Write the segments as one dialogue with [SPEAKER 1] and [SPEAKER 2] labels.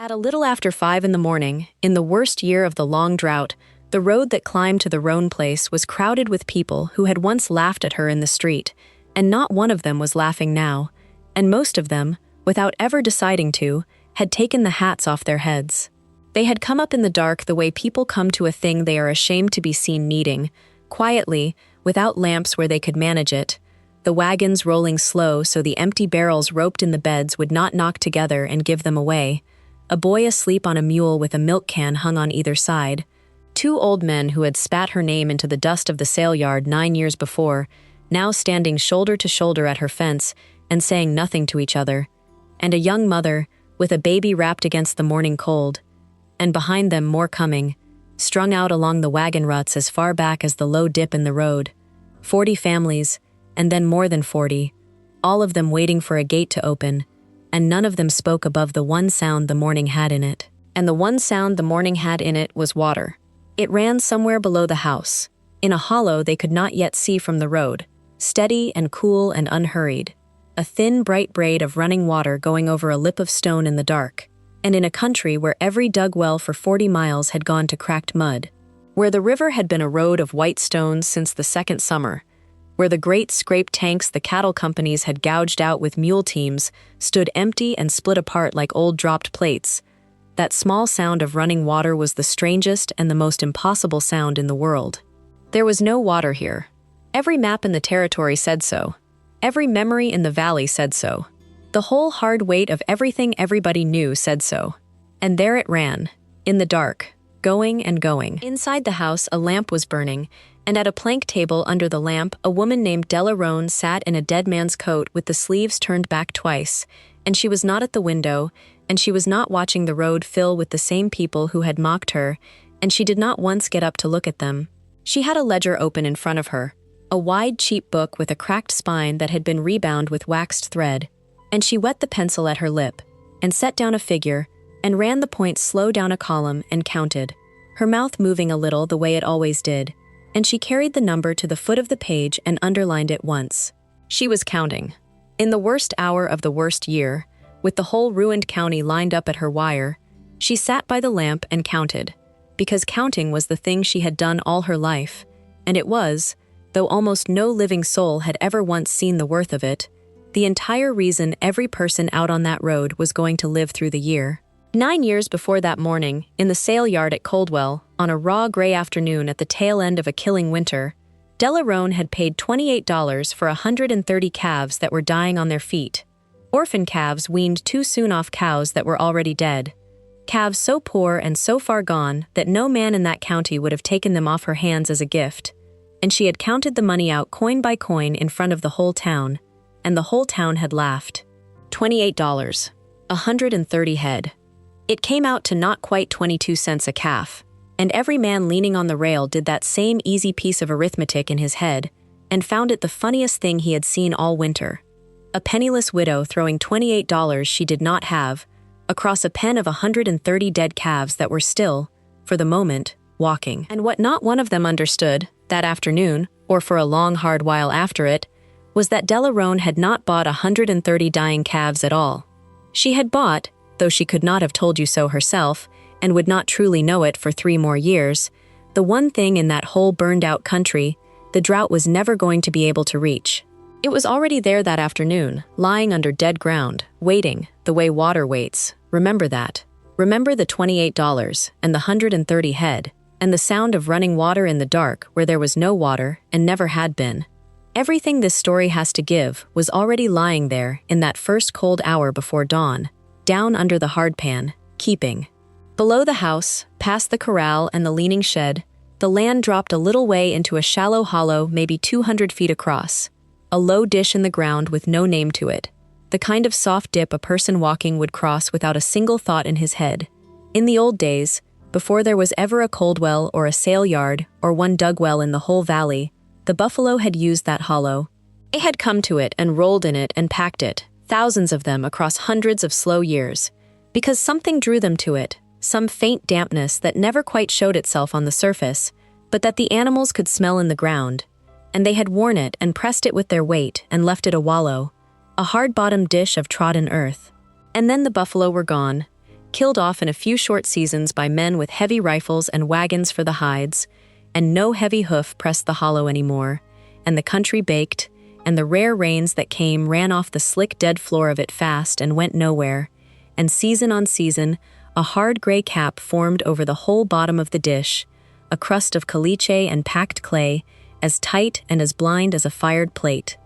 [SPEAKER 1] At a little after 5 in the morning, in the worst year of the long drought, the road that climbed to the Rhone place was crowded with people who had once laughed at her in the street, and not one of them was laughing now, and most of them, without ever deciding to, had taken the hats off their heads. They had come up in the dark the way people come to a thing they are ashamed to be seen needing, quietly, without lamps where they could manage it, the wagons rolling slow so the empty barrels roped in the beds would not knock together and give them away, a boy asleep on a mule with a milk can hung on either side, 2 old men who had spat her name into the dust of the sale yard 9 years before, now standing shoulder to shoulder at her fence and saying nothing to each other, and a young mother with a baby wrapped against the morning cold, and behind them more coming, strung out along the wagon ruts as far back as the low dip in the road. 40 families, and then more than 40, all of them waiting for a gate to open, and none of them spoke above the one sound the morning had in it. And the one sound the morning had in it was water. It ran somewhere below the house, in a hollow they could not yet see from the road, steady and cool and unhurried, a thin, bright braid of running water going over a lip of stone in the dark, and in a country where every dug well for 40 miles had gone to cracked mud, where the river had been a road of white stones since the second summer, where the great scraped tanks the cattle companies had gouged out with mule teams stood empty and split apart like old dropped plates. That small sound of running water was the strangest and the most impossible sound in the world. There was no water here. Every map in the territory said so. Every memory in the valley said so. The whole hard weight of everything everybody knew said so. And there it ran, in the dark, going and going. Inside the house, a lamp was burning, and at a plank table under the lamp, a woman named DROUGHT sat in a dead man's coat with the sleeves turned back twice, and she was not at the window, and she was not watching the road fill with the same people who had mocked her, and she did not once get up to look at them. She had a ledger open in front of her, a wide, cheap book with a cracked spine that had been rebound with waxed thread, and she wet the pencil at her lip, and set down a figure, and ran the points slow down a column and counted, her mouth moving a little the way it always did, and she carried the number to the foot of the page and underlined it once. She was counting. In the worst hour of the worst year, with the whole ruined county lined up at her wire, she sat by the lamp and counted, because counting was the thing she had done all her life, and it was, though almost no living soul had ever once seen the worth of it, the entire reason every person out on that road was going to live through the year. 9 years before that morning, in the sale yard at Coldwell, on a raw gray afternoon at the tail end of a killing winter, DROUGHT had paid $28 for 130 calves that were dying on their feet. Orphan calves weaned too soon off cows that were already dead. Calves so poor and so far gone that no man in that county would have taken them off her hands as a gift. And she had counted the money out coin by coin in front of the whole town, and the whole town had laughed. $28. 130 head. It came out to not quite 22 cents a calf, and every man leaning on the rail did that same easy piece of arithmetic in his head, and found it the funniest thing he had seen all winter. A penniless widow throwing $28 she did not have, across a pen of 130 dead calves that were still, for the moment, walking. And what not one of them understood, that afternoon, or for a long hard while after it, was that DROUGHT had not bought 130 dying calves at all. She had bought, though she could not have told you so herself, and would not truly know it for 3 more years, the one thing in that whole burned-out country the drought was never going to be able to reach. It was already there that afternoon, lying under dead ground, waiting, the way water waits. Remember that. Remember the $28 and the 130 head, and the sound of running water in the dark where there was no water and never had been. Everything this story has to give was already lying there in that first cold hour before dawn, down under the hardpan, keeping. Below the house, past the corral and the leaning shed, the land dropped a little way into a shallow hollow maybe 200 feet across, a low dish in the ground with no name to it, the kind of soft dip a person walking would cross without a single thought in his head. In the old days, before there was ever a Coldwell or a sale yard or one dug well in the whole valley, the buffalo had used that hollow. They had come to it and rolled in it and packed it, thousands of them across hundreds of slow years, because something drew them to it, some faint dampness that never quite showed itself on the surface, but that the animals could smell in the ground, and they had worn it and pressed it with their weight and left it a wallow, a hard-bottomed dish of trodden earth. And then the buffalo were gone, killed off in a few short seasons by men with heavy rifles and wagons for the hides, and no heavy hoof pressed the hollow anymore, and the country baked, and the rare rains that came ran off the slick dead floor of it fast and went nowhere, and season on season, a hard gray cap formed over the whole bottom of the dish, a crust of caliche and packed clay, as tight and as blind as a fired plate.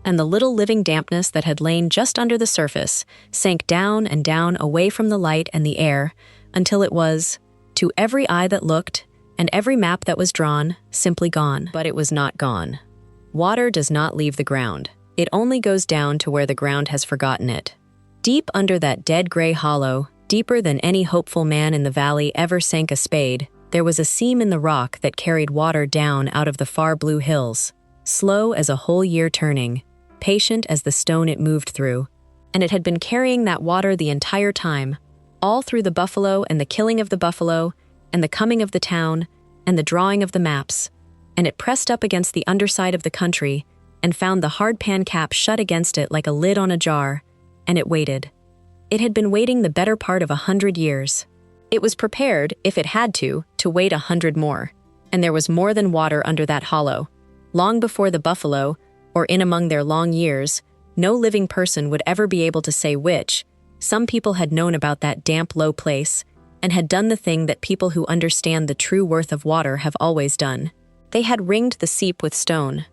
[SPEAKER 1] And the little living dampness that had lain just under the surface sank down and down away from the light and the air, until it was, to every eye that looked, and every map that was drawn, simply gone. But it was not gone. Water does not leave the ground. It only goes down to where the ground has forgotten it. Deep under that dead gray hollow, deeper than any hopeful man in the valley ever sank a spade, there was a seam in the rock that carried water down out of the far blue hills, slow as a whole year turning, patient as the stone it moved through. And it had been carrying that water the entire time, all through the buffalo and the killing of the buffalo, and the coming of the town, and the drawing of the maps. And it pressed up against the underside of the country, and found the hard pan cap shut against it like a lid on a jar, and it waited. It had been waiting the better part of 100 years. It was prepared, if it had to wait 100 more. And there was more than water under that hollow. Long before the buffalo, or in among their long years, no living person would ever be able to say which. Some people had known about that damp, low place, and had done the thing that people who understand the true worth of water have always done. They had ringed the seep with stone.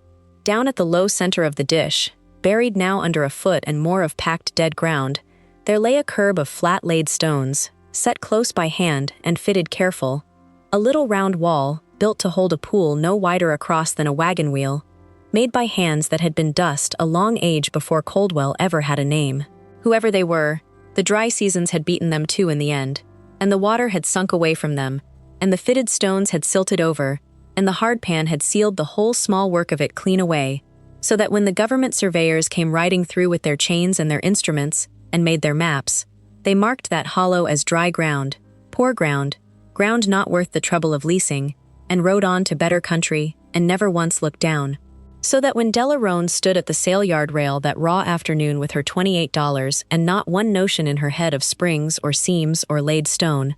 [SPEAKER 1] Down at the low center of the dish, buried now under a foot and more of packed dead ground, there lay a curb of flat-laid stones, set close by hand and fitted careful, a little round wall built to hold a pool no wider across than a wagon wheel, made by hands that had been dust a long age before Coldwell ever had a name. Whoever they were, the dry seasons had beaten them too in the end, and the water had sunk away from them, and the fitted stones had silted over, and the hard pan had sealed the whole small work of it clean away, so that when the government surveyors came riding through with their chains and their instruments, and made their maps, they marked that hollow as dry ground, poor ground, ground not worth the trouble of leasing, and rode on to better country, and never once looked down. So that when Della Roan stood at the sale yard rail that raw afternoon with her $28 and not one notion in her head of springs or seams or laid stone,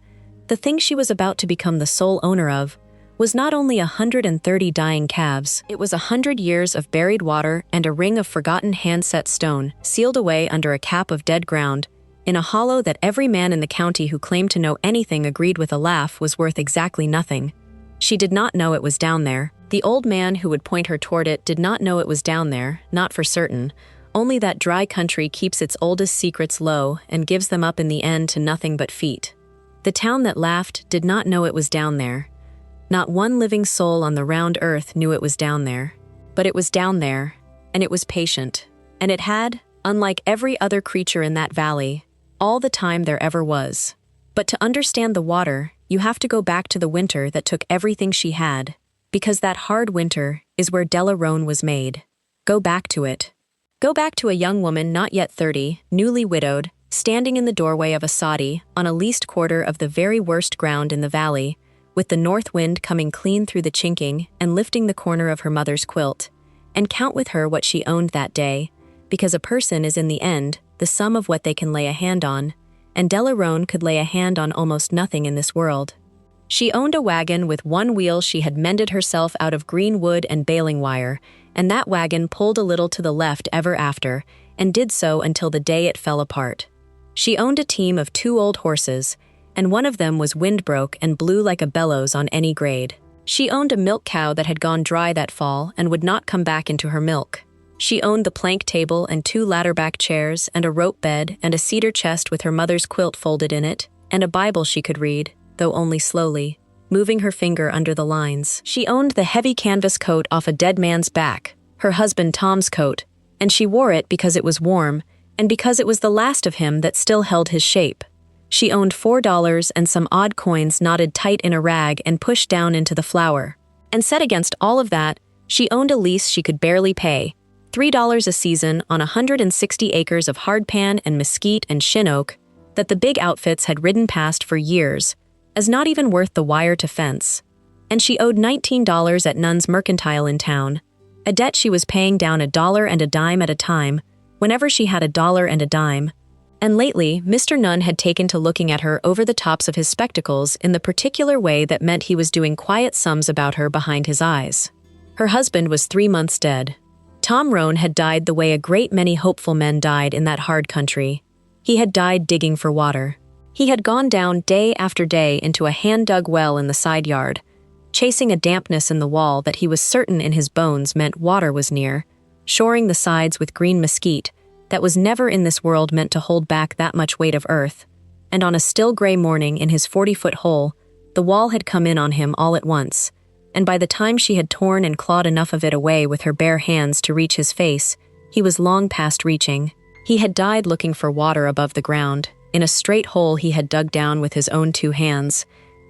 [SPEAKER 1] the thing she was about to become the sole owner of was not only 130 dying calves, it was 100 years of buried water and a ring of forgotten hand-set stone, sealed away under a cap of dead ground, in a hollow that every man in the county who claimed to know anything agreed with a laugh was worth exactly nothing. She did not know it was down there. The old man who would point her toward it did not know it was down there, not for certain. Only that dry country keeps its oldest secrets low and gives them up in the end to nothing but feet. The town that laughed did not know it was down there. Not one living soul on the round earth knew it was down there. But it was down there, and it was patient. And it had, unlike every other creature in that valley, all the time there ever was. But to understand the water, you have to go back to the winter that took everything she had, because that hard winter is where Della Roan was made. Go back to it. Go back to a young woman not yet 30, newly widowed, standing in the doorway of a soddy on a leased quarter of the very worst ground in the valley, with the north wind coming clean through the chinking and lifting the corner of her mother's quilt, and count with her what she owned that day, because a person is in the end the sum of what they can lay a hand on, and Della Roan could lay a hand on almost nothing in this world. She owned a wagon with one wheel she had mended herself out of green wood and baling wire, and that wagon pulled a little to the left ever after, and did so until the day it fell apart. She owned a team of 2 old horses, and one of them was windbroke and blew like a bellows on any grade. She owned a milk cow that had gone dry that fall and would not come back into her milk. She owned the plank table and 2 ladder-back chairs and a rope bed and a cedar chest with her mother's quilt folded in it, and a Bible she could read, though only slowly, moving her finger under the lines. She owned the heavy canvas coat off a dead man's back, her husband Tom's coat, and she wore it because it was warm, and because it was the last of him that still held his shape. She owned $4 and some odd coins knotted tight in a rag and pushed down into the flour. And set against all of that, she owned a lease she could barely pay, $3 a season on 160 acres of hardpan and mesquite and shin oak that the big outfits had ridden past for years, as not even worth the wire to fence. And she owed $19 at Nunn's Mercantile in town, a debt she was paying down $1 and a dime at a time, whenever she had $1 and a dime, And lately, Mr. Nunn had taken to looking at her over the tops of his spectacles in the particular way that meant he was doing quiet sums about her behind his eyes. Her husband was 3 months dead. Tom Roan had died the way a great many hopeful men died in that hard country. He had died digging for water. He had gone down day after day into a hand-dug well in the side yard, chasing a dampness in the wall that he was certain in his bones meant water was near, shoring the sides with green mesquite that was never in this world meant to hold back that much weight of earth, and on a still gray morning in his 40-foot hole, the wall had come in on him all at once, and by the time she had torn and clawed enough of it away with her bare hands to reach his face, he was long past reaching. He had died looking for water above the ground, in a straight hole he had dug down with his own 2 hands,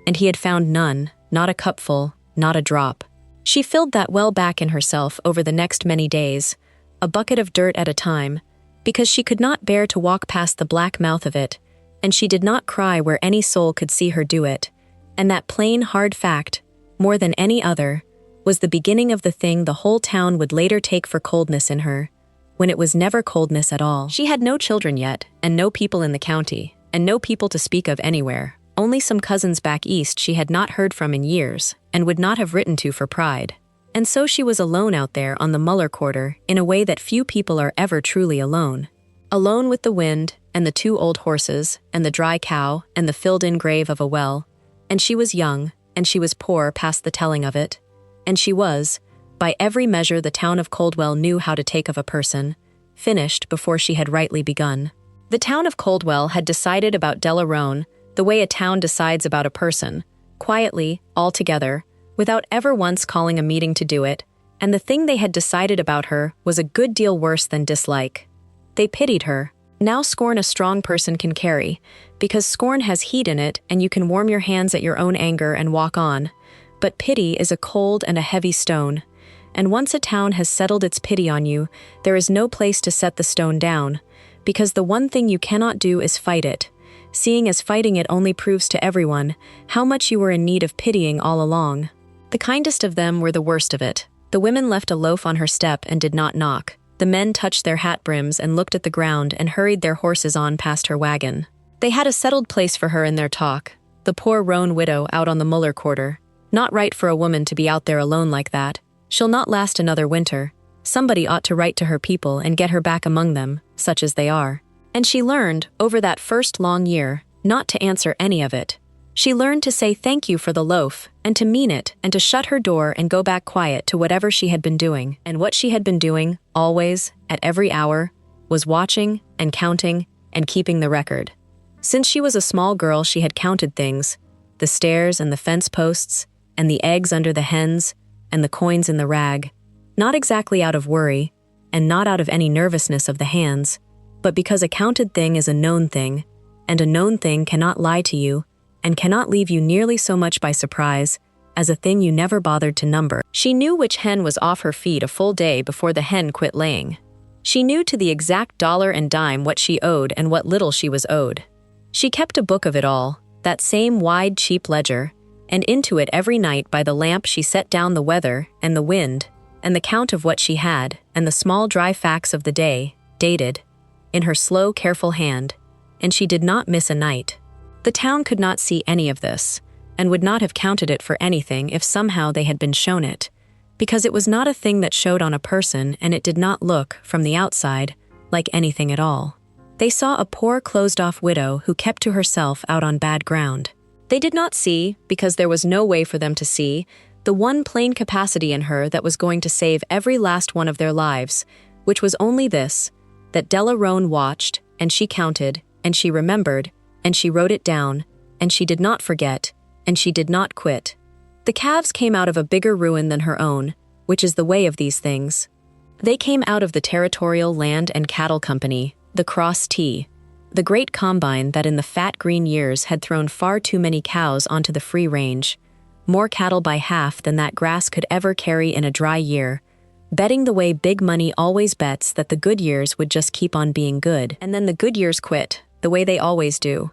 [SPEAKER 1] and he had found none, not a cupful, not a drop. She filled that well back in herself over the next many days, a bucket of dirt at a time, because she could not bear to walk past the black mouth of it, and she did not cry where any soul could see her do it. And that plain, hard fact, more than any other, was the beginning of the thing the whole town would later take for coldness in her, when it was never coldness at all. She had no children yet, and no people in the county, and no people to speak of anywhere, only some cousins back east she had not heard from in years, and would not have written to for pride. And so she was alone out there on the Muller quarter in a way that few people are ever truly alone. Alone with the wind, and the 2 old horses, and the dry cow, and the filled-in grave of a well. And she was young, and she was poor past the telling of it. And she was, by every measure the town of Coldwell knew how to take of a person, finished before she had rightly begun. The town of Coldwell had decided about Della Roan the way a town decides about a person, quietly, all together, without ever once calling a meeting to do it, and the thing they had decided about her was a good deal worse than dislike. They pitied her. Now scorn a strong person can carry, because scorn has heat in it and you can warm your hands at your own anger and walk on. But pity is a cold and a heavy stone, and once a town has settled its pity on you, there is no place to set the stone down, because the one thing you cannot do is fight it, seeing as fighting it only proves to everyone how much you were in need of pitying all along. The kindest of them were the worst of it. The women left a loaf on her step and did not knock. The men touched their hat brims and looked at the ground and hurried their horses on past her wagon. They had a settled place for her in their talk, the poor roan widow out on the Muller quarter. Not right for a woman to be out there alone like that. She'll not last another winter. Somebody ought to write to her people and get her back among them, such as they are. And she learned, over that first long year, not to answer any of it. She learned to say thank you for the loaf, and to mean it, and to shut her door and go back quiet to whatever she had been doing. And what she had been doing, always, at every hour, was watching and counting and keeping the record. Since she was a small girl, she had counted things, the stairs and the fence posts, and the eggs under the hens, and the coins in the rag, not exactly out of worry, and not out of any nervousness of the hands, but because a counted thing is a known thing, and a known thing cannot lie to you, and cannot leave you nearly so much by surprise as a thing you never bothered to number. She knew which hen was off her feet a full day before the hen quit laying. She knew to the exact dollar and dime what she owed and what little she was owed. She kept a book of it all, that same wide, cheap ledger, and into it every night by the lamp she set down the weather and the wind and the count of what she had and the small dry facts of the day, dated, in her slow, careful hand, and she did not miss a night. The town could not see any of this, and would not have counted it for anything if somehow they had been shown it, because it was not a thing that showed on a person and it did not look, from the outside, like anything at all. They saw a poor closed-off widow who kept to herself out on bad ground. They did not see, because there was no way for them to see, the one plain capacity in her that was going to save every last one of their lives, which was only this, that Della Roan watched, and she counted, and she remembered, and she wrote it down, and she did not forget, and she did not quit. The Calves came out of a bigger ruin than her own, which is the way of these things. They came out of the Territorial Land and Cattle Company, the Cross T, the great combine that in the fat green years had thrown far too many cows onto the free range, more cattle by half than that grass could ever carry in a dry year, betting the way big money always bets that the good years would just keep on being good, and then the good years quit, the way they always do.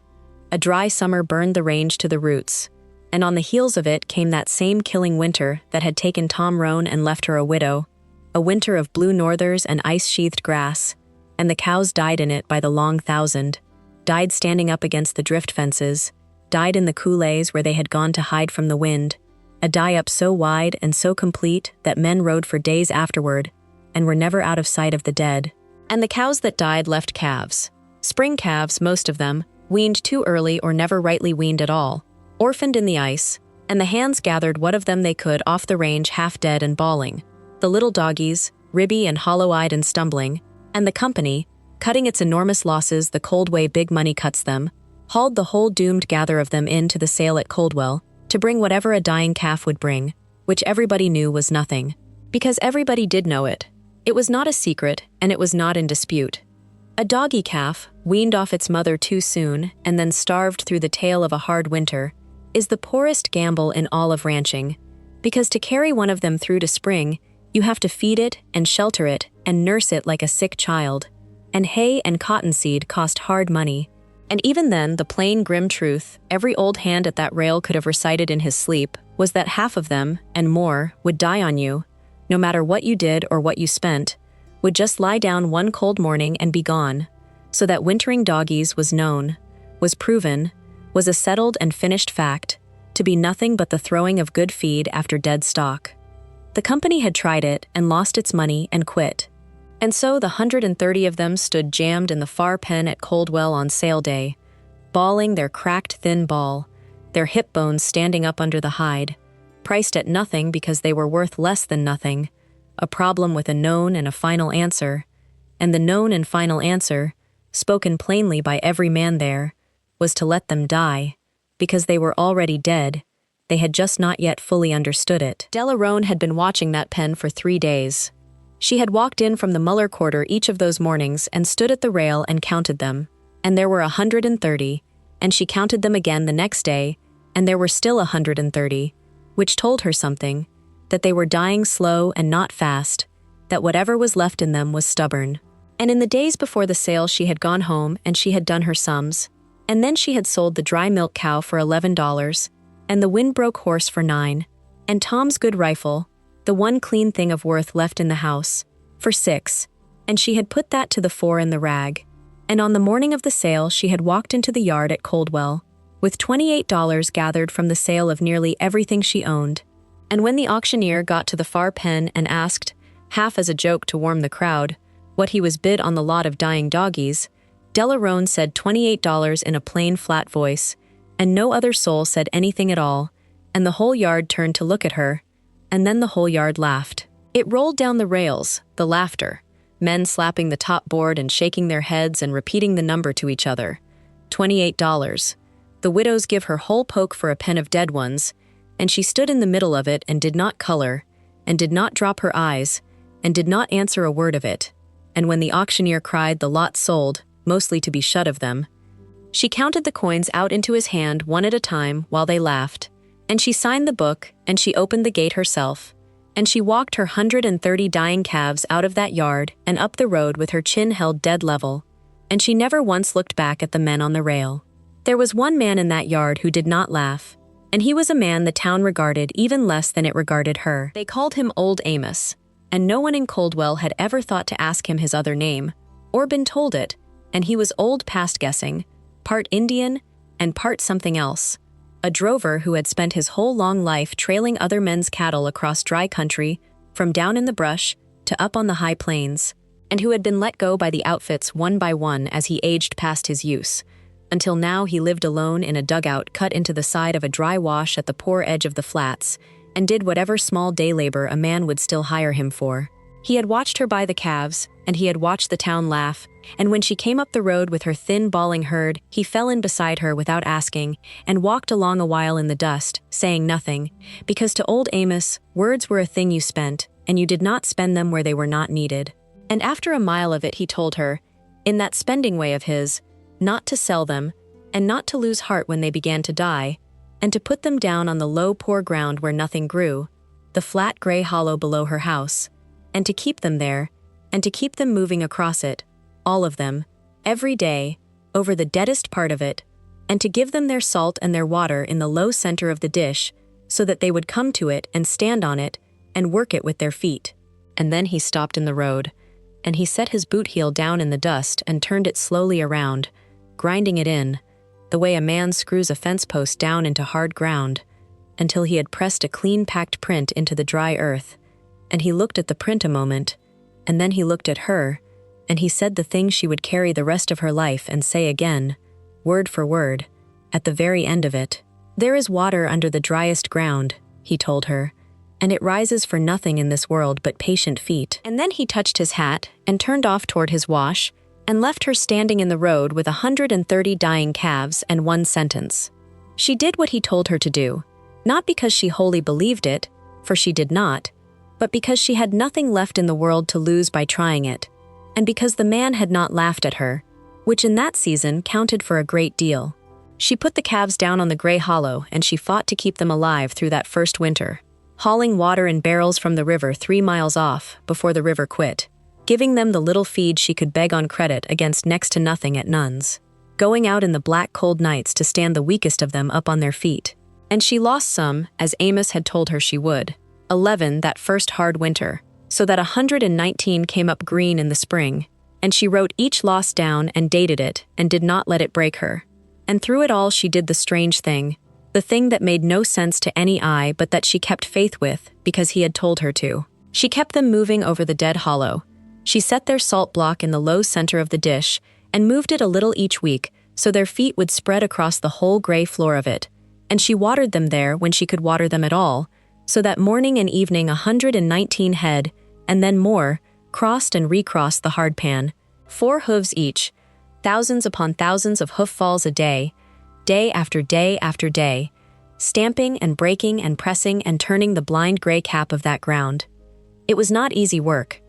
[SPEAKER 1] A dry summer burned the range to the roots, and on the heels of it came that same killing winter that had taken Tom Roan and left her a widow, a winter of blue northers and ice-sheathed grass, and the cows died in it by the long thousand. died standing up against the drift fences, died in the coulées where they had gone to hide from the wind, a die-up so wide and so complete that men rode for days afterward and were never out of sight of the dead. And the cows that died left calves. Spring calves, most of them, weaned too early or never rightly weaned at all, orphaned in the ice, and the hands gathered what of them they could off the range half dead and bawling. The little doggies, ribby and hollow-eyed and stumbling, and the company, cutting its enormous losses the cold way big money cuts them, hauled the whole doomed gather of them in to the sale at Coldwell to bring whatever a dying calf would bring, which everybody knew was nothing. Because everybody did know it. It was not a secret, and it was not in dispute. A doggy calf, weaned off its mother too soon and then starved through the tail of a hard winter, is the poorest gamble in all of ranching, because to carry one of them through to spring, you have to feed it and shelter it and nurse it like a sick child, and hay and cottonseed cost hard money. And even then, the plain grim truth every old hand at that rail could have recited in his sleep was that half of them, and more, would die on you, no matter what you did or what you spent, would just lie down one cold morning and be gone, so that wintering doggies was known, was proven, was a settled and finished fact, to be nothing but the throwing of good feed after dead stock. The company had tried it and lost its money and quit. And so the 130 of them stood jammed in the far pen at Coldwell on sale day, bawling their cracked thin ball, their hip bones standing up under the hide, priced at nothing because they were worth less than nothing, a problem with a known and a final answer, and the known and final answer, spoken plainly by every man there, was to let them die, because they were already dead. They had just not yet fully understood it. Della Roan had been watching that pen for 3 days. She had walked in from the Muller quarter each of those mornings and stood at the rail and counted them, and there were 130, and she counted them again the next day, and there were still 130, which told her something, that they were dying slow and not fast, that whatever was left in them was stubborn. And in the days before the sale she had gone home and she had done her sums, and then she had sold the dry milk cow for $11, and the wind-broke horse for $9, and Tom's good rifle, the one clean thing of worth left in the house, for $6, and she had put that to the 4 in the rag. And on the morning of the sale she had walked into the yard at Coldwell, with $28 gathered from the sale of nearly everything she owned. And when the auctioneer got to the far pen and asked, half as a joke to warm the crowd, what he was bid on the lot of dying doggies, Della Roan said $28 in a plain, flat voice, and no other soul said anything at all, and the whole yard turned to look at her, and then the whole yard laughed. It rolled down the rails, the laughter, men slapping the top board and shaking their heads and repeating the number to each other. $28. The widows give her whole poke for a pen of dead ones, and she stood in the middle of it and did not color, and did not drop her eyes, and did not answer a word of it. And when the auctioneer cried the lot sold, mostly to be shut of them, she counted the coins out into his hand one at a time while they laughed, and she signed the book, and she opened the gate herself, and she walked her 130 dying calves out of that yard and up the road with her chin held dead level, and she never once looked back at the men on the rail. There was one man in that yard who did not laugh, and he was a man the town regarded even less than it regarded her. They called him Old Amos, and no one in Coldwell had ever thought to ask him his other name, or been told it, and he was old past guessing, part Indian and part something else, a drover who had spent his whole long life trailing other men's cattle across dry country, from down in the brush to up on the high plains, and who had been let go by the outfits one by one as he aged past his use, until now he lived alone in a dugout cut into the side of a dry wash at the poor edge of the flats, and did whatever small day labor a man would still hire him for. He had watched her buy the calves, and he had watched the town laugh, and when she came up the road with her thin, bawling herd, he fell in beside her without asking, and walked along a while in the dust, saying nothing, because to old Amos, words were a thing you spent, and you did not spend them where they were not needed. And after a mile of it he told her, in that spending way of his, not to sell them, and not to lose heart when they began to die, and to put them down on the low, poor ground where nothing grew, the flat gray hollow below her house, and to keep them there, and to keep them moving across it, all of them, every day, over the deadest part of it, and to give them their salt and their water in the low center of the dish, so that they would come to it and stand on it, and work it with their feet. And then he stopped in the road, and he set his boot heel down in the dust and turned it slowly around, grinding it in, the way a man screws a fence post down into hard ground, until he had pressed a clean-packed print into the dry earth. And he looked at the print a moment, and then he looked at her, and he said the thing she would carry the rest of her life and say again, word for word, at the very end of it. "There is water under the driest ground," he told her, "and it rises for nothing in this world but patient feet." And then he touched his hat and turned off toward his wash and left her standing in the road with 130 dying calves and one sentence. She did what he told her to do, not because she wholly believed it, for she did not, but because she had nothing left in the world to lose by trying it, and because the man had not laughed at her, which in that season counted for a great deal. She put the calves down on the gray hollow, and she fought to keep them alive through that first winter, hauling water in barrels from the river 3 miles off before the river quit, giving them the little feed she could beg on credit against next to nothing at Nuns, going out in the black cold nights to stand the weakest of them up on their feet. And she lost some, as Amos had told her she would, 11 that first hard winter, so that 119 came up green in the spring, and she wrote each loss down and dated it and did not let it break her. And through it all she did the strange thing, the thing that made no sense to any eye but that she kept faith with because he had told her to. She kept them moving over the dead hollow. She set their salt block in the low center of the dish and moved it a little each week so their feet would spread across the whole gray floor of it. And she watered them there when she could water them at all, so that morning and evening 119 head, and then more, crossed and recrossed the hard pan, 4 hooves each, thousands upon thousands of hoof falls a day, day after day after day, stamping and breaking and pressing and turning the blind gray cap of that ground. It was not easy work,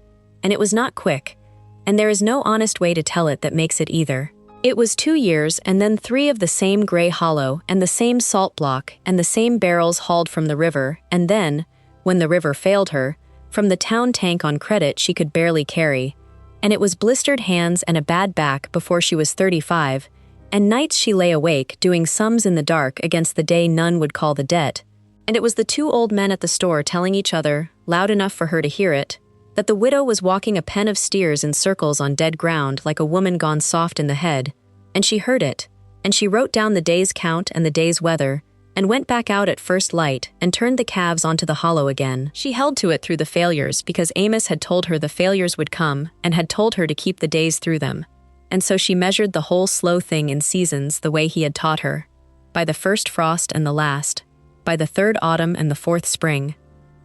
[SPEAKER 1] and it was not quick, and there is no honest way to tell it that makes it either. It was 2 years and then 3 of the same gray hollow and the same salt block and the same barrels hauled from the river, and then, when the river failed her, from the town tank on credit she could barely carry, and it was blistered hands and a bad back before she was 35, and nights she lay awake doing sums in the dark against the day none would call the debt, and it was the 2 old men at the store telling each other, loud enough for her to hear it, that the widow was walking a pen of steers in circles on dead ground like a woman gone soft in the head, and she heard it, and she wrote down the day's count and the day's weather, and went back out at first light and turned the calves onto the hollow again. She held to it through the failures because Amos had told her the failures would come and had told her to keep the days through them, and so she measured the whole slow thing in seasons the way he had taught her, by the first frost and the last, by the 3rd autumn and the 4th spring,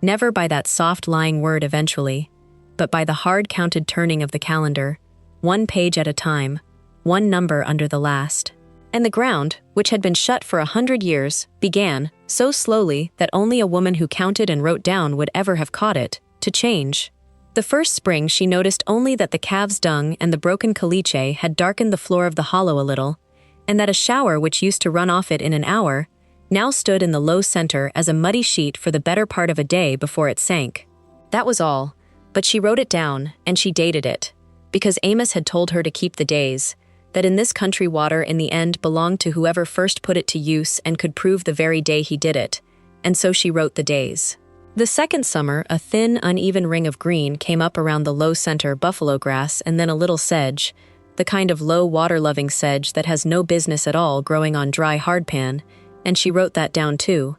[SPEAKER 1] never by that soft lying word eventually, but by the hard-counted turning of the calendar, 1 page at a time, 1 number under the last. And the ground, which had been shut for 100 years, began, so slowly that only a woman who counted and wrote down would ever have caught it, to change. The first spring she noticed only that the calves' dung and the broken caliche had darkened the floor of the hollow a little, and that a shower which used to run off it in an hour now stood in the low center as a muddy sheet for the better part of a day before it sank. That was all, but she wrote it down, and she dated it, because Amos had told her to keep the days, that in this country water in the end belonged to whoever first put it to use and could prove the very day he did it, and so she wrote the days. The second summer, a thin, uneven ring of green came up around the low center buffalo grass and then a little sedge, the kind of low water-loving sedge that has no business at all growing on dry hardpan, and she wrote that down too,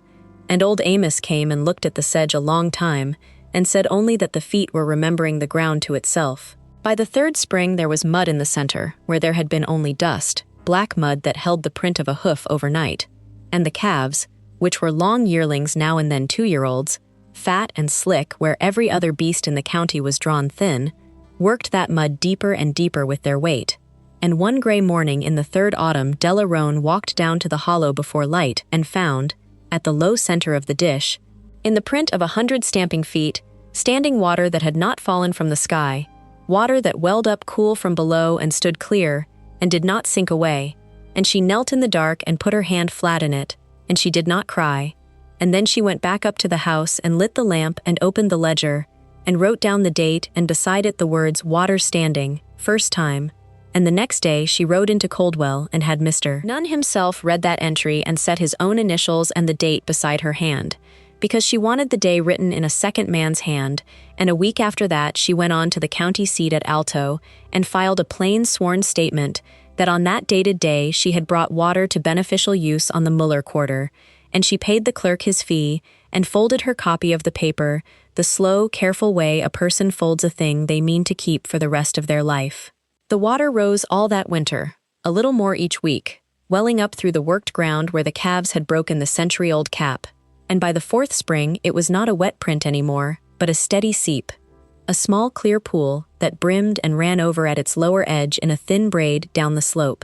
[SPEAKER 1] and old Amos came and looked at the sedge a long time and said only that the feet were remembering the ground to itself. By the 3rd spring there was mud in the center, where there had been only dust, black mud that held the print of a hoof overnight, and the calves, which were long yearlings now and then 2-year-olds, fat and slick where every other beast in the county was drawn thin, worked that mud deeper and deeper with their weight. And one gray morning in the 3rd autumn Della Roan walked down to the hollow before light and found, at the low center of the dish, in the print of 100 stamping feet, standing water that had not fallen from the sky, water that welled up cool from below and stood clear, and did not sink away, and she knelt in the dark and put her hand flat in it, and she did not cry, and then she went back up to the house and lit the lamp and opened the ledger, and wrote down the date and beside it the words water standing, first time, and the next day she rode into Coldwell and had Mr. Nunn himself read that entry and set his own initials and the date beside her hand, because she wanted the day written in a second man's hand, and a week after that she went on to the county seat at Alto and filed a plain sworn statement that on that dated day she had brought water to beneficial use on the Muller quarter, and she paid the clerk his fee and folded her copy of the paper, the slow, careful way a person folds a thing they mean to keep for the rest of their life. The water rose all that winter, a little more each week, welling up through the worked ground where the calves had broken the century-old cap, and by the fourth spring it was not a wet print anymore, but a steady seep, a small clear pool that brimmed and ran over at its lower edge in a thin braid down the slope.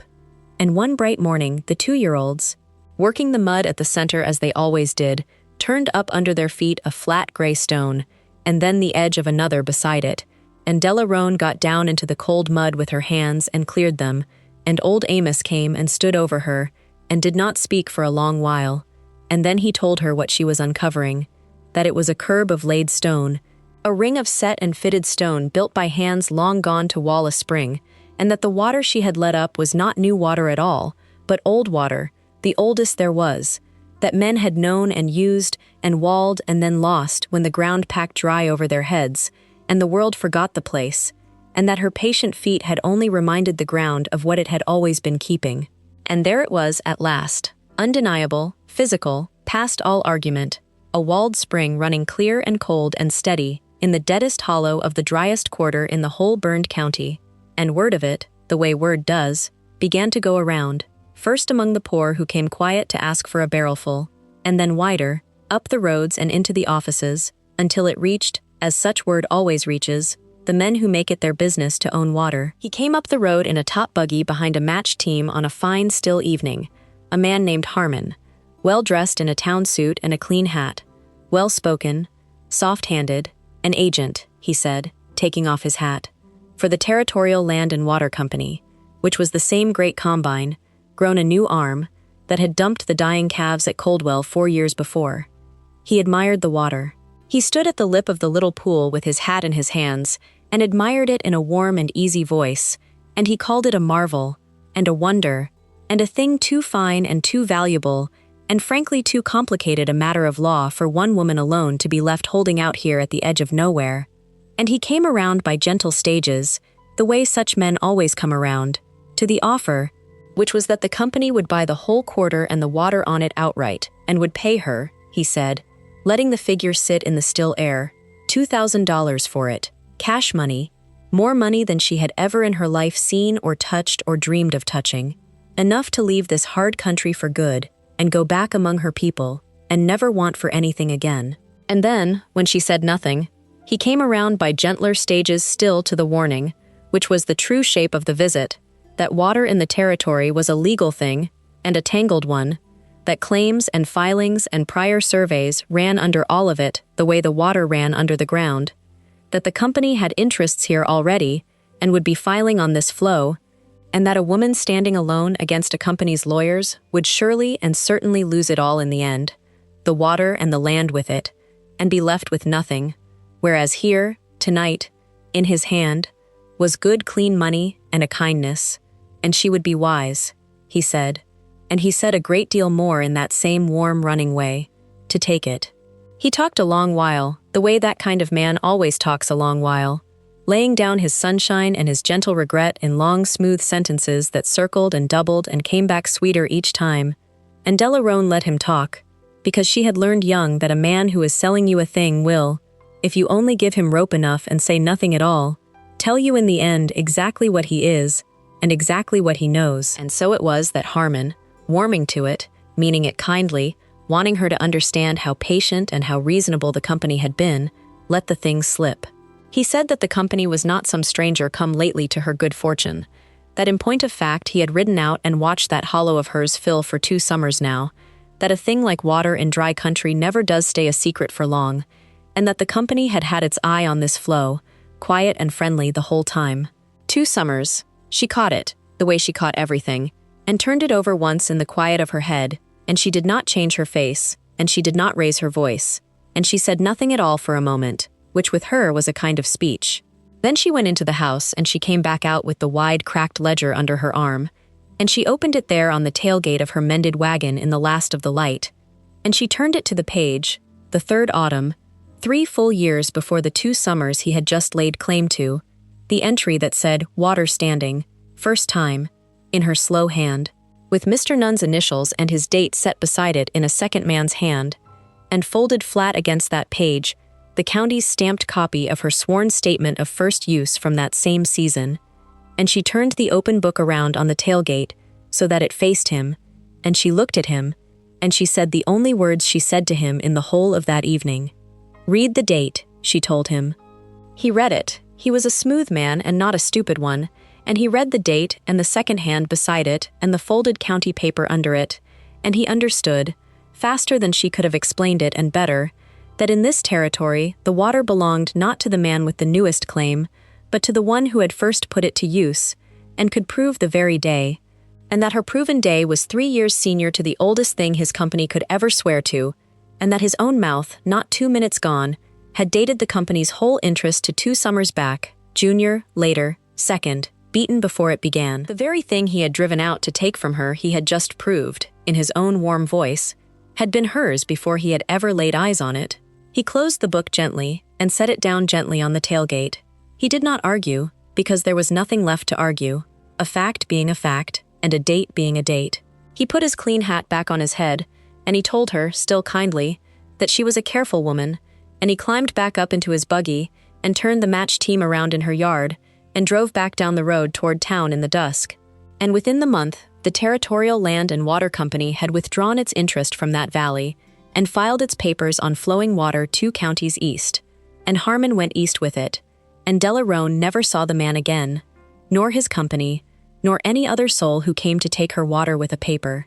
[SPEAKER 1] And one bright morning, the 2-year-olds, working the mud at the center as they always did, turned up under their feet a flat gray stone, and then the edge of another beside it, and Della Roan got down into the cold mud with her hands and cleared them, and old Amos came and stood over her, and did not speak for a long while, and then he told her what she was uncovering, that it was a curb of laid stone, a ring of set and fitted stone built by hands long gone to wall a spring, and that the water she had let up was not new water at all, but old water, the oldest there was, that men had known and used and walled and then lost when the ground packed dry over their heads, and the world forgot the place, and that her patient feet had only reminded the ground of what it had always been keeping. And there it was at last, undeniable, physical, past all argument, a walled spring running clear and cold and steady in the deadest hollow of the driest quarter in the whole burned county, and word of it, the way word does, began to go around, first among the poor who came quiet to ask for a barrelful, and then wider, up the roads and into the offices, until it reached, as such word always reaches, the men who make it their business to own water. He came up the road in a top buggy behind a matched team on a fine, still evening, a man named Harmon, well-dressed in a town suit and a clean hat, well-spoken, soft-handed, an agent, he said, taking off his hat, for the Territorial Land and Water Company, which was the same great combine, grown a new arm, that had dumped the dying calves at Coldwell 4 years before. He admired the water. He stood at the lip of the little pool with his hat in his hands, and admired it in a warm and easy voice, and he called it a marvel, and a wonder, and a thing too fine and too valuable, and frankly too complicated a matter of law for one woman alone to be left holding out here at the edge of nowhere. And he came around by gentle stages, the way such men always come around, to the offer, which was that the company would buy the whole quarter and the water on it outright, and would pay her, he said, letting the figure sit in the still air, $2,000 for it, cash money, more money than she had ever in her life seen or touched or dreamed of touching, enough to leave this hard country for good, and go back among her people, and never want for anything again. And then, when she said nothing, he came around by gentler stages still to the warning, which was the true shape of the visit, that water in the territory was a legal thing, and a tangled one, that claims and filings and prior surveys ran under all of it the way the water ran under the ground, that the company had interests here already and would be filing on this flow, and that a woman standing alone against a company's lawyers would surely and certainly lose it all in the end, the water and the land with it, and be left with nothing, whereas here, tonight, in his hand, was good clean money and a kindness, and she would be wise, he said, and he said a great deal more in that same warm running way, to take it. He talked a long while, the way that kind of man always talks a long while, laying down his sunshine and his gentle regret in long, smooth sentences that circled and doubled and came back sweeter each time. And Della Roan let him talk, because she had learned young that a man who is selling you a thing will, if you only give him rope enough and say nothing at all, tell you in the end exactly what he is and exactly what he knows. And so it was that Harmon, warming to it, meaning it kindly, wanting her to understand how patient and how reasonable the company had been, let the thing slip. He said that the company was not some stranger come lately to her good fortune, that in point of fact he had ridden out and watched that hollow of hers fill for 2 summers now, that a thing like water in dry country never does stay a secret for long, and that the company had had its eye on this flow, quiet and friendly the whole time. 2 summers. She caught it, the way she caught everything, and turned it over once in the quiet of her head, and she did not change her face, and she did not raise her voice, and she said nothing at all for a moment, which with her was a kind of speech. Then she went into the house, and she came back out with the wide, cracked ledger under her arm, and she opened it there on the tailgate of her mended wagon in the last of the light, and she turned it to the page, the 3rd autumn, 3 full years before the 2 summers he had just laid claim to, the entry that said, water standing, first time, in her slow hand, with Mr. Nunn's initials and his date set beside it in a second man's hand, and folded flat against that page, the county's stamped copy of her sworn statement of first use from that same season, and she turned the open book around on the tailgate so that it faced him, and she looked at him, and she said the only words she said to him in the whole of that evening. "Read the date," she told him. He read it. He was a smooth man and not a stupid one, and he read the date and the second hand beside it and the folded county paper under it, and he understood, faster than she could have explained it and better, that in this territory the water belonged not to the man with the newest claim, but to the one who had first put it to use, and could prove the very day, and that her proven day was 3 years senior to the oldest thing his company could ever swear to, and that his own mouth, not 2 minutes gone, had dated the company's whole interest to 2 summers back, junior, later, second, beaten before it began. The very thing he had driven out to take from her he had just proved, in his own warm voice, had been hers before he had ever laid eyes on it. He closed the book gently and set it down gently on the tailgate. He did not argue, because there was nothing left to argue, a fact being a fact, and a date being a date. He put his clean hat back on his head, and he told her, still kindly, that she was a careful woman, and he climbed back up into his buggy and turned the match team around in her yard and drove back down the road toward town in the dusk. And within the month, the Territorial Land and Water Company had withdrawn its interest from that valley and filed its papers on flowing water 2 counties east, and Harmon went east with it, and Delarone never saw the man again, nor his company, nor any other soul who came to take her water with a paper.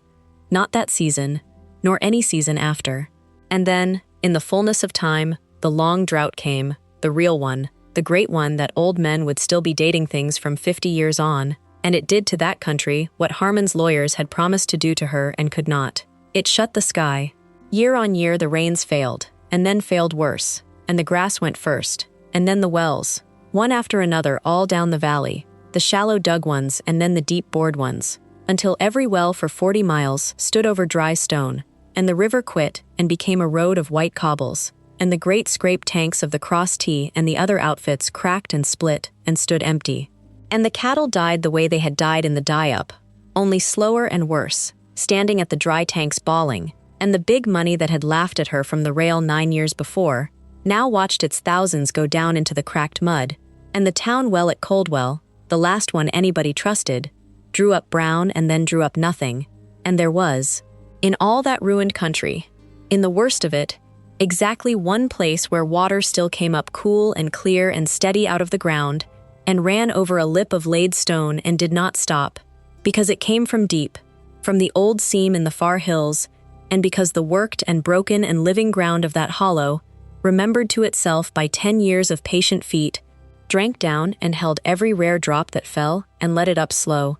[SPEAKER 1] Not that season, nor any season after. And then, in the fullness of time, the long drought came, the real one, the great one that old men would still be dating things from 50 years on, and it did to that country what Harmon's lawyers had promised to do to her and could not. It shut the sky. Year on year the rains failed, and then failed worse, and the grass went first, and then the wells, one after another all down the valley, the shallow dug ones and then the deep bored ones, until every well for 40 miles stood over dry stone, and the river quit and became a road of white cobbles, and the great scrape tanks of the Cross T and the other outfits cracked and split and stood empty. And the cattle died the way they had died in the die-up, only slower and worse, standing at the dry tanks bawling, and the big money that had laughed at her from the rail 9 years before now watched its thousands go down into the cracked mud, and the town well at Coldwell, the last one anybody trusted, drew up brown and then drew up nothing, and there was, in all that ruined country, in the worst of it, exactly one place where water still came up cool and clear and steady out of the ground, and ran over a lip of laid stone and did not stop, because it came from deep, from the old seam in the far hills, and because the worked and broken and living ground of that hollow, remembered to itself by 10 years of patient feet, drank down and held every rare drop that fell and let it up slow.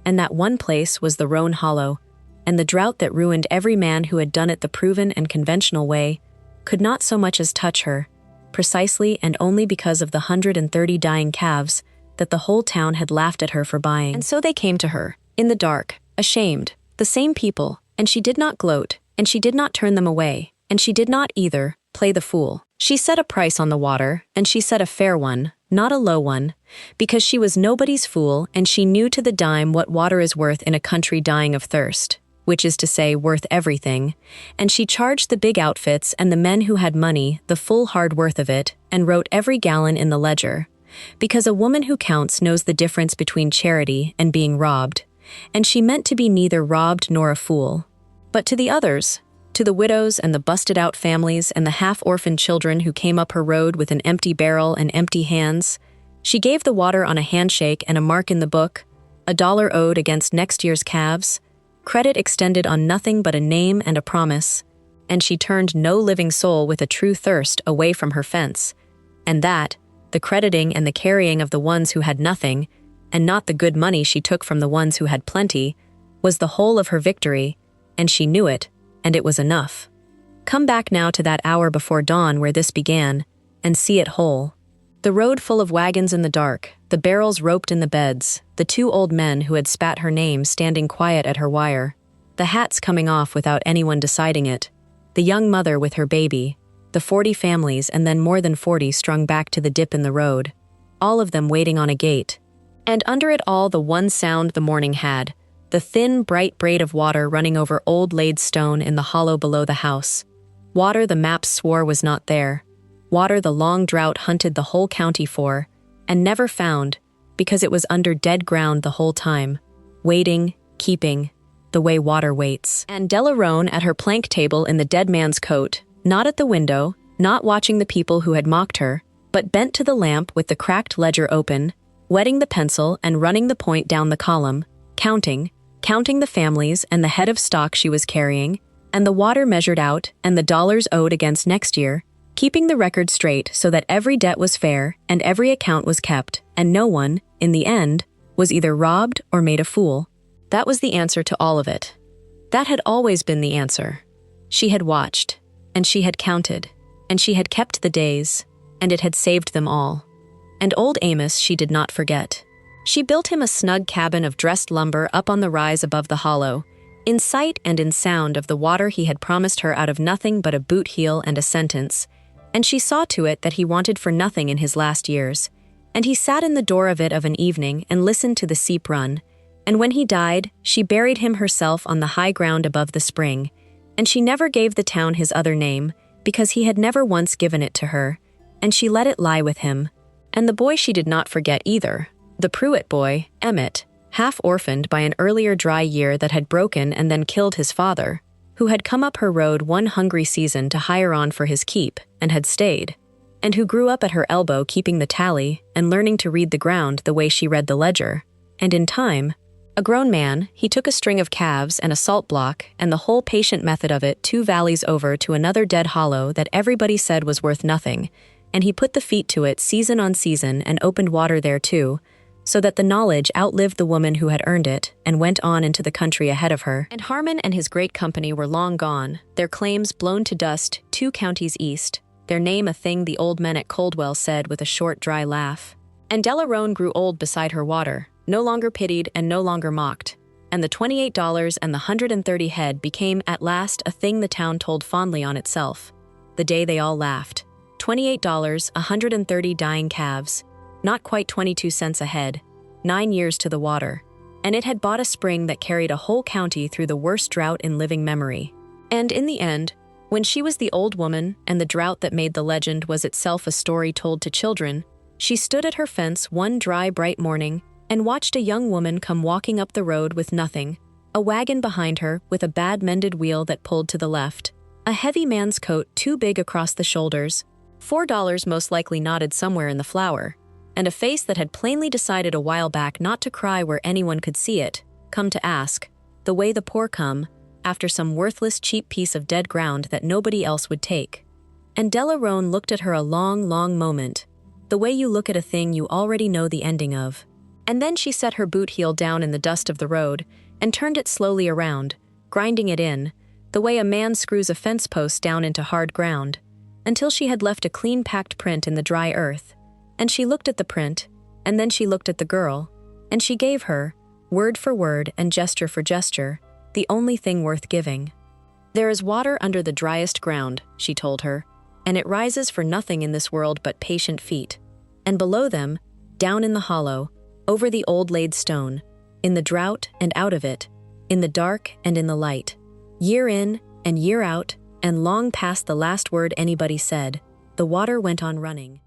[SPEAKER 1] And that one place was the Rhone Hollow, and the drought that ruined every man who had done it the proven and conventional way could not so much as touch her, precisely and only because of the 130 dying calves that the whole town had laughed at her for buying. And so they came to her, in the dark, ashamed, the same people, and she did not gloat, and she did not turn them away, and she did not, either, play the fool. She set a price on the water, and she set a fair one, not a low one, because she was nobody's fool and she knew to the dime what water is worth in a country dying of thirst, which is to say worth everything, and she charged the big outfits and the men who had money the full hard worth of it and wrote every gallon in the ledger, because a woman who counts knows the difference between charity and being robbed, and she meant to be neither robbed nor a fool. But to the others, to the widows and the busted-out families and the half-orphaned children who came up her road with an empty barrel and empty hands, she gave the water on a handshake and a mark in the book, $1 owed against next year's calves, credit extended on nothing but a name and a promise, and she turned no living soul with a true thirst away from her fence, and that, the crediting and the carrying of the ones who had nothing, and not the good money she took from the ones who had plenty, was the whole of her victory, and she knew it, and it was enough. Come back now to that hour before dawn where this began, and see it whole. The road full of wagons in the dark, the barrels roped in the beds, the 2 old men who had spat her name standing quiet at her wire, the hats coming off without anyone deciding it, the young mother with her baby, the 40 families and then more than 40 strung back to the dip in the road, all of them waiting on a gate, And under it all the one sound the morning had, the thin, bright braid of water running over old laid stone in the hollow below the house. Water the maps swore was not there. Water the long drought hunted the whole county for, and never found, because it was under dead ground the whole time, waiting, keeping, the way water waits. And Delarone at her plank table in the dead man's coat, not at the window, not watching the people who had mocked her, but bent to the lamp with the cracked ledger open, wetting the pencil and running the point down the column, counting the families and the head of stock she was carrying, and the water measured out and the dollars owed against next year, keeping the record straight so that every debt was fair and every account was kept, and no one, in the end, was either robbed or made a fool. That was the answer to all of it. That had always been the answer. She had watched, and she had counted, and she had kept the days, and it had saved them all. And old Amos she did not forget. She built him a snug cabin of dressed lumber up on the rise above the hollow, in sight and in sound of the water he had promised her out of nothing but a boot heel and a sentence, and she saw to it that he wanted for nothing in his last years, and he sat in the door of it of an evening and listened to the seep run, and when he died, she buried him herself on the high ground above the spring, and she never gave the town his other name, because he had never once given it to her, and she let it lie with him. And the boy she did not forget either, the Pruitt boy, Emmett, half orphaned by an earlier dry year that had broken and then killed his father, who had come up her road one hungry season to hire on for his keep, and had stayed, and who grew up at her elbow keeping the tally and learning to read the ground the way she read the ledger, and in time, a grown man, he took a string of calves and a salt block and the whole patient method of it 2 valleys over to another dead hollow that everybody said was worth nothing, and he put the feet to it season on season and opened water there too, so that the knowledge outlived the woman who had earned it and went on into the country ahead of her. And Harmon and his great company were long gone, their claims blown to dust 2 counties east, their name a thing the old men at Coldwell said with a short dry laugh. And Delarone grew old beside her water, no longer pitied and no longer mocked, and the $28 and the 130 head became at last a thing the town told fondly on itself. The day they all laughed. $28, 130 dying calves, not quite 22 cents a head, 9 years to the water, and it had bought a spring that carried a whole county through the worst drought in living memory. And in the end, when she was the old woman and the drought that made the legend was itself a story told to children, she stood at her fence one dry, bright morning and watched a young woman come walking up the road with nothing, a wagon behind her with a bad mended wheel that pulled to the left, a heavy man's coat too big across the shoulders, $4 most likely knotted somewhere in the flour, and a face that had plainly decided a while back not to cry where anyone could see it, come to ask, the way the poor come, after some worthless cheap piece of dead ground that nobody else would take. And Delarone looked at her a long, long moment, the way you look at a thing you already know the ending of. And then she set her boot heel down in the dust of the road and turned it slowly around, grinding it in, the way a man screws a fence post down into hard ground, until she had left a clean-packed print in the dry earth. And she looked at the print, and then she looked at the girl, and she gave her, word for word and gesture for gesture, the only thing worth giving. There is water under the driest ground, she told her, and it rises for nothing in this world but patient feet. And below them, down in the hollow, over the old laid stone, in the drought and out of it, in the dark and in the light, year in and year out, and long past the last word anybody said, the water went on running.